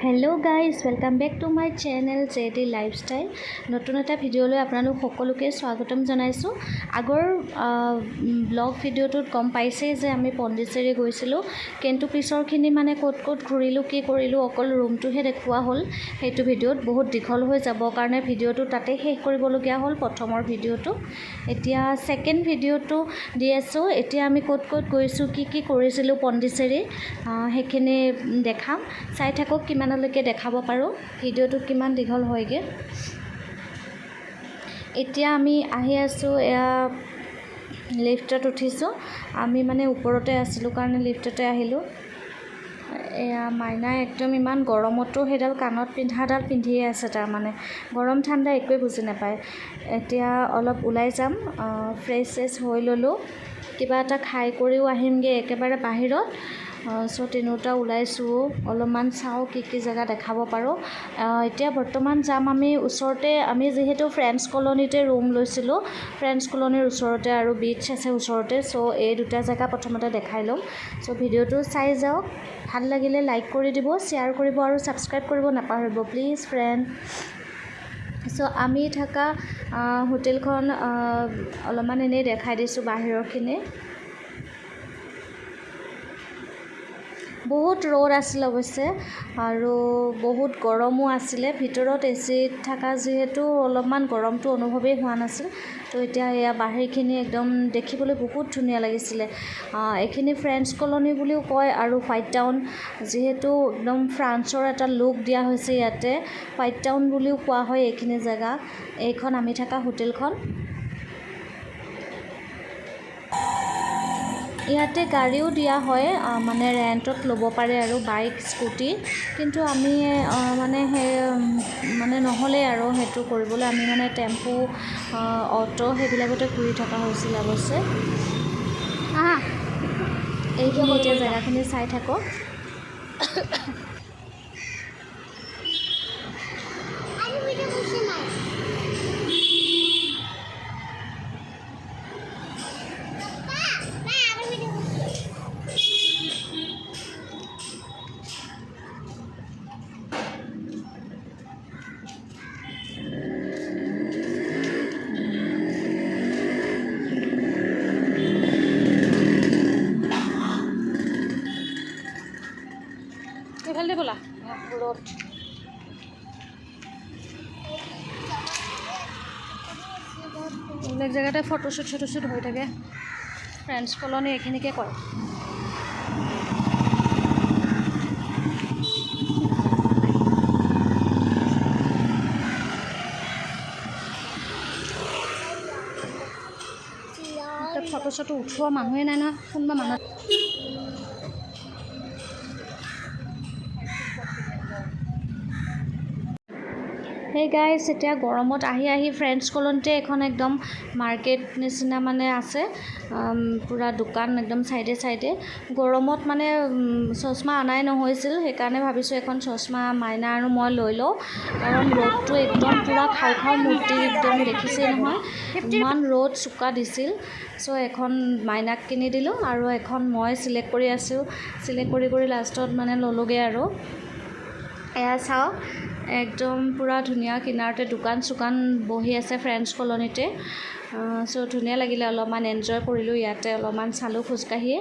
Hello' guys welcome back to my channel JD lifestyle. নতুন এটা ভিডিঅ'লৈ আপোনালোক সকলোকে স্বাগতম জনাইছোঁ। আগৰ ব্লগ ভিডিঅ'টোত গম পাইছেই যে আমি পণ্ডিচেৰী গৈছিলোঁ, কিন্তু পিছৰখিনি মানে ক'ত ঘূৰিলোঁ কি কৰিলোঁ অকল ৰুমটোহে দেখুওৱা হ'ল। সেইটো ভিডিঅ'ত বহুত দীঘল হৈ যাব কাৰণে ভিডিঅ'টো তাতে শেষ কৰিবলগীয়া হ'ল প্ৰথমৰ ভিডিঅ'টো। এতিয়া ছেকেণ্ড ভিডিঅ'টো দি আছোঁ। এতিয়া আমি ক'ত গৈছোঁ কি কৰিছিলোঁ পণ্ডিচেৰী সেইখিনি দেখাম। চাই থাকক কিমানলৈকে দেখাব পাৰোঁ, ভিডিঅ'টো কিমান দীঘল হয়গৈ। এতিয়া আমি আহি আছোঁ, এয়া লিফ্টত উঠিছোঁ। আমি মানে ওপৰতে আছিলোঁ কাৰণে লিফ্টতে আহিলোঁ। এয়া মাইনাই একদম ইমান গৰমতো সেইডাল কাণত পিন্ধাডাল পিন্ধিয়ে আছে, তাৰমানে গৰম ঠাণ্ডা একোৱে বুজি নাপায়। এতিয়া অলপ ওলাই যাম, ফ্ৰেছ হৈ ল'লোঁ, কিবা এটা খাই কৰিও আহিমগৈ একেবাৰে বাহিৰত। চ' তিনিওটা ওলাইছোঁ, অলপমান চাওঁ কি জেগা দেখাব পাৰোঁ। এতিয়া বৰ্তমান যাম আমি ওচৰতে, আমি যিহেতু ফ্ৰেণ্ডছ কলনীতে ৰুম লৈছিলোঁ, ফ্ৰেণ্ডছ কলনীৰ ওচৰতে আৰু বিচ আছে ওচৰতে। চ' এই দুটা জেগা প্ৰথমতে দেখাই ল'ম। চ' ভিডিঅ'টো চাই যাওক, ভাল লাগিলে লাইক কৰি দিব, শ্বেয়াৰ কৰিব আৰু ছাবস্ক্ৰাইব কৰিব নাপাহৰিব প্লিজ ফ্ৰেণ্ড। চ' আমি থকা হোটেলখন অলপমান এনেই দেখাই দিছোঁ বাহিৰৰখিনি। বহুত ৰ'দ আছিল অৱশ্যে আৰু বহুত গৰমো আছিলে। ভিতৰত এচিত থকা যিহেতু অলপমান গৰমটো অনুভৱেই হোৱা নাছিল। তো এতিয়া এয়া বাহিৰখিনি একদম দেখিবলৈ বহুত ধুনীয়া লাগিছিলে। এইখিনি ফ্ৰেণ্ডছ কলনী বুলিও কয় আৰু হোৱাইট টাউন, যিহেতু একদম ফ্ৰান্সৰ এটা লুক দিয়া হৈছে ইয়াতে, হোৱাইট টাউন বুলিও কোৱা হয় এইখিনি জেগা। এইখন আমি থকা হোটেলখন। ইয়াতে গাড়ীও দিয়া হয়, মানে ৰেণ্টত ল'ব পাৰে আৰু বাইক স্কুটি, কিন্তু আমি মানে নহ'লে আৰু সেইটো কৰিবলৈ আমি মানে টেম্পু অটো সেইবিলাকতে ঘূৰি থকা হৈছিল অৱশ্যে। এইখিনি এতিয়া জেগাখিনি চাই থাকক। এইফালে ব'লা, ৰ'দ এইবিলাক জেগাতে ফটোশ্বুট হৈ থাকে। ফ্ৰেণ্ডছ কলনী এইখিনিকে কয়। ফটোশ্বটো উঠোৱা মানুহে নাই নহয়, কোনোবা মানুহ। সেই গাইজ, এতিয়া গৰমত আহি ফ্ৰেণ্ডছ কলনীতে এখন একদম মাৰ্কেট নিচিনা মানে আছে, পূৰা দোকান একদম চাইডে। গৰমত মানে চশমা আনাই নহৈছিল, সেইকাৰণে ভাবিছোঁ এখন চশমা মাইনা আৰু মই লৈ লওঁ, কাৰণ ৰ'দটো একদম পূৰা খাওঁ মূৰ্তি একদম দেখিছেই নহয়, ইমান ৰ'দ চোকা দিছিল। চ' এখন মাইনাক কিনি দিলোঁ আৰু এখন মই চিলেক্ট কৰি আছোঁ। চিলেক্ট কৰি লাষ্টত মানে ল'লোগৈ আৰু। এয়া চাওক, একদম পূৰা ধুনীয়া, কিনাৰতে দোকান চোকান বহি আছে ফ্ৰেণ্ডছ কলনীতে। চ' ধুনীয়া লাগিলে, অলপমান এনজয় কৰিলোঁ ইয়াতে, অলপমান চালোঁ খোজকাঢ়িয়ে।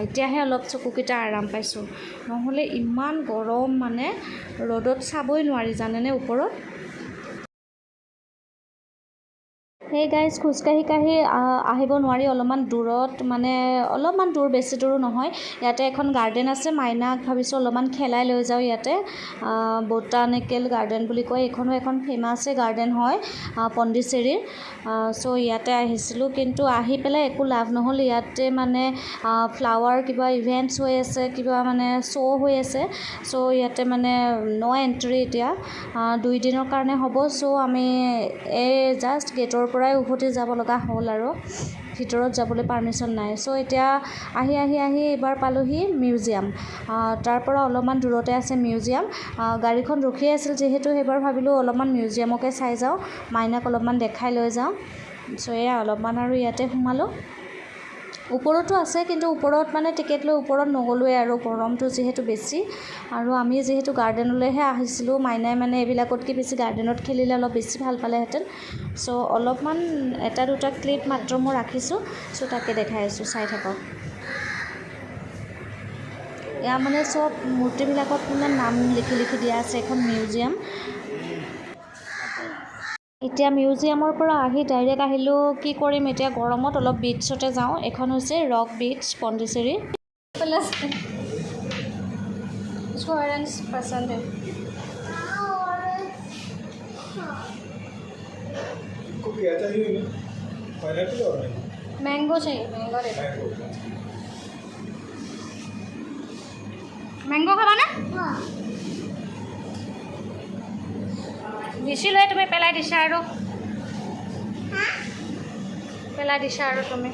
এতিয়াহে অলপ চকুকেইটা আৰাম পাইছোঁ, নহ'লে ইমান গৰম, মানে ৰ'দত চাবই নোৱাৰি জানেনে ওপৰত। সেই গাইজ, খোজকাঢ়ি আহিব নোৱাৰি, অলপমান দূৰত, মানে অলপমান দূৰ, বেছি দূৰো নহয়। ইয়াতে এখন গাৰ্ডেন আছে, মাইনাক ভাবিছোঁ অলপমান খেলাই লৈ যাওঁ ইয়াতে। বটানিকেল গাৰ্ডেন বুলি কয়, এইখনো এখন ফেমাছেই গাৰ্ডেন হয় পণ্ডিচেৰীৰ। চ' ইয়াতে আহিছিলোঁ, কিন্তু আহি পেলাই একো লাভ নহ'ল। ইয়াতে মানে ফ্লাৱাৰ কিবা ইভেণ্টছ হৈ আছে, কিবা মানে শ্ব' হৈ আছে। চ' ইয়াতে মানে ন' এণ্ট্ৰি এতিয়া, 2 দিনৰ কাৰণে হ'ব। চ' আমি এই জাষ্ট গেটৰ পৰাই উভতি যাব লগা হ'ল আৰু ভিতৰত যাবলৈ পাৰ্মিশ্যন নাই। চ' এতিয়া আহি এইবাৰ পালোহি মিউজিয়াম। তাৰ পৰা অলপমান দূৰতে আছে মিউজিয়াম। গাড়ীখন ৰখি আছিল যিহেতু, সেইবাৰ ভাবিলোঁ অলপমান মিউজিয়ামকে চাই যাওঁ, মাইনাক অলপমান দেখাই লৈ যাওঁ। চ' এয়া অলপমান আৰু ইয়াতে সোমালোঁ। ওপৰতো আছে কিন্তু ওপৰত মানে টিকেট লৈ ওপৰত নগ'লোৱে আৰু গৰমটো যিহেতু বেছি আৰু আমি যিহেতু গাৰ্ডেনলৈহে আহিছিলোঁ মাইনাই মানে এইবিলাকতকৈ বেছি গাৰ্ডেনত খেলিলে অলপ বেছি ভাল পালেহেঁতেন চ' অলপমান এটা দুটা ক্লিপ মাত্ৰ মই ৰাখিছোঁ চ' তাকে দেখাই আছোঁ চাই থাকক এয়া মানে চব মূৰ্তিবিলাকত মানে নাম লিখি লিখি দিয়া আছে এখন মিউজিয়াম এতিয়া মিউজিয়ামৰ পৰা আহি ডাইৰেক্ট আহিলোঁ কি কৰিম এতিয়া গৰমত অলপ বিচতে যাওঁ এখন হৈছে ৰক বিচ পন্ডিচেৰী मैंगो चाहिए मैंगो दे मैंगो खाबा ना দিছিলো তুমি পেলাই দিছা আৰু পেলাই দিছা আৰু তুমি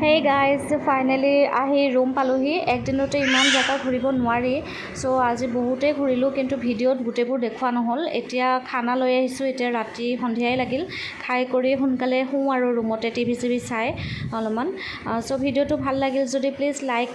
হেই গাইজ ফাইনেলি আহি ৰুম পালোহি একদিনতে ইমান জেগা ঘূৰিব নোৱাৰি চ' আজি বহুতেই ঘূৰিলোঁ কিন্তু ভিডিঅ'ত গোটেইবোৰ দেখুওৱা নহ'ল এতিয়া খানা লৈ আহিছোঁ এতিয়া ৰাতি সন্ধিয়াই লাগিল খাই কৰি সোনকালে শুওঁ আৰু ৰুমতে টিভি চিভি চাই অলপমান চ' ভিডিঅ'টো ভাল লাগিল যদি প্লিজ লাইক